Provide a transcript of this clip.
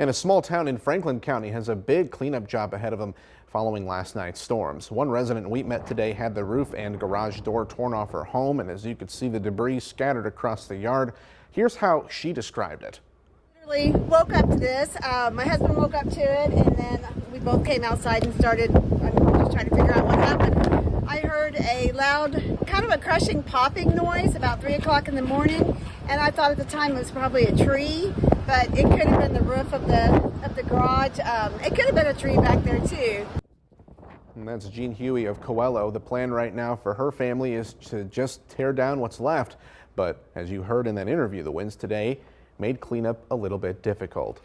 And a small town in Franklin County has a big cleanup job ahead of them following last night's storms. One resident we met today had the roof and garage door torn off her home, and as you could see, the debris scattered across the yard. Here's how she described it. Literally woke up to this. My husband woke up to it, and then we both came outside and started just trying to figure out what happened. I heard a loud, kind of a crushing popping noise about 3 o'clock in the morning, and I thought at the time it was probably a tree, but it could have been the roof of the garage. It could have been a tree back there too. And that's Jean Huey of Coello. The plan right now for her family is to just tear down what's left. But as you heard in that interview, the winds today made cleanup a little bit difficult.